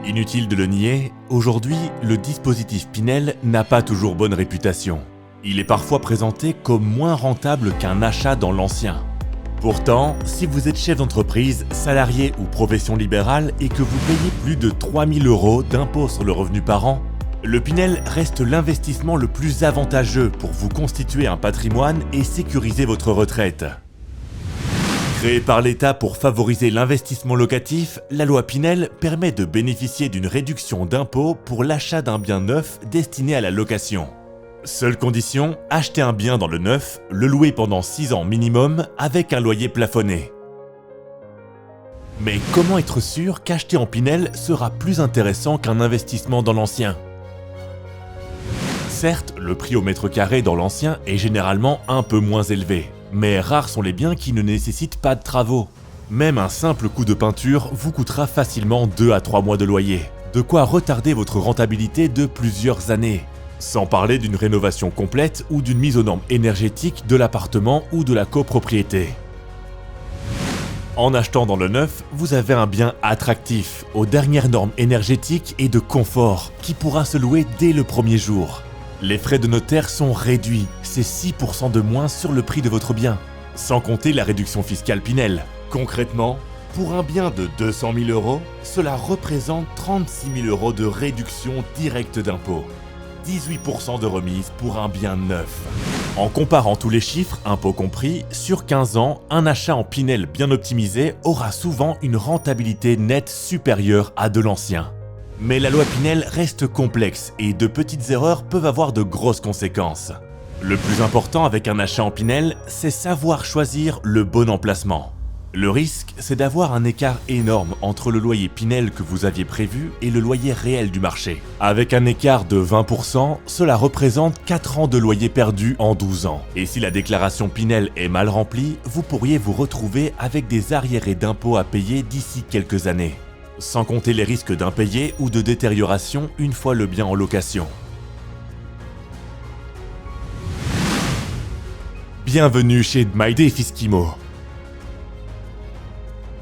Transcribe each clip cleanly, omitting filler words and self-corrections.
Inutile de le nier, aujourd'hui, le dispositif Pinel n'a pas toujours bonne réputation. Il est parfois présenté comme moins rentable qu'un achat dans l'ancien. Pourtant, si vous êtes chef d'entreprise, salarié ou profession libérale et que vous payez plus de 3 000 € d'impôt sur le revenu par an, le Pinel reste l'investissement le plus avantageux pour vous constituer un patrimoine et sécuriser votre retraite. Créée par l'État pour favoriser l'investissement locatif, la loi Pinel permet de bénéficier d'une réduction d'impôt pour l'achat d'un bien neuf destiné à la location. Seule condition, acheter un bien dans le neuf, le louer pendant 6 ans minimum avec un loyer plafonné. Mais comment être sûr qu'acheter en Pinel sera plus intéressant qu'un investissement dans l'ancien ? Certes, le prix au mètre carré dans l'ancien est généralement un peu moins élevé. Mais rares sont les biens qui ne nécessitent pas de travaux. Même un simple coup de peinture vous coûtera facilement 2 à 3 mois de loyer. De quoi retarder votre rentabilité de plusieurs années. Sans parler d'une rénovation complète ou d'une mise aux normes énergétiques de l'appartement ou de la copropriété. En achetant dans le neuf, vous avez un bien attractif, aux dernières normes énergétiques et de confort, qui pourra se louer dès le premier jour. Les frais de notaire sont réduits, c'est 6% de moins sur le prix de votre bien. Sans compter la réduction fiscale Pinel. Concrètement, pour un bien de 200 000 €, cela représente 36 000 € de réduction directe d'impôt. 18% de remise pour un bien neuf. En comparant tous les chiffres, impôts compris, sur 15 ans, un achat en Pinel bien optimisé aura souvent une rentabilité nette supérieure à de l'ancien. Mais la loi Pinel reste complexe et de petites erreurs peuvent avoir de grosses conséquences. Le plus important avec un achat en Pinel, c'est savoir choisir le bon emplacement. Le risque, c'est d'avoir un écart énorme entre le loyer Pinel que vous aviez prévu et le loyer réel du marché. Avec un écart de 20%, cela représente 4 ans de loyer perdu en 12 ans. Et si la déclaration Pinel est mal remplie, vous pourriez vous retrouver avec des arriérés d'impôts à payer d'ici quelques années. Sans compter les risques d'impayés ou de détérioration une fois le bien en location. Bienvenue chez MyDayFiskimo.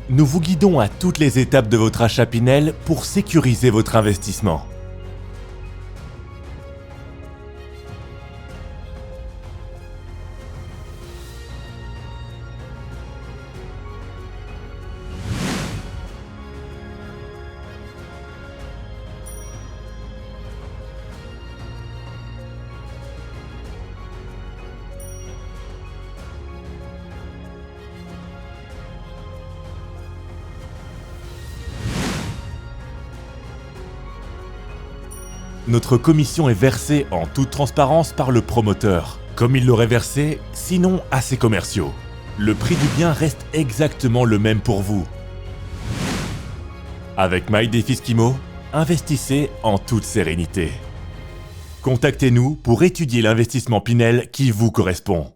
Nous vous guidons à toutes les étapes de votre achat Pinel pour sécuriser votre investissement. Notre commission est versée en toute transparence par le promoteur, comme il l'aurait versé, sinon à ses commerciaux. Le prix du bien reste exactement le même pour vous. Avec MyDayFiskimo, investissez en toute sérénité. Contactez-nous pour étudier l'investissement Pinel qui vous correspond.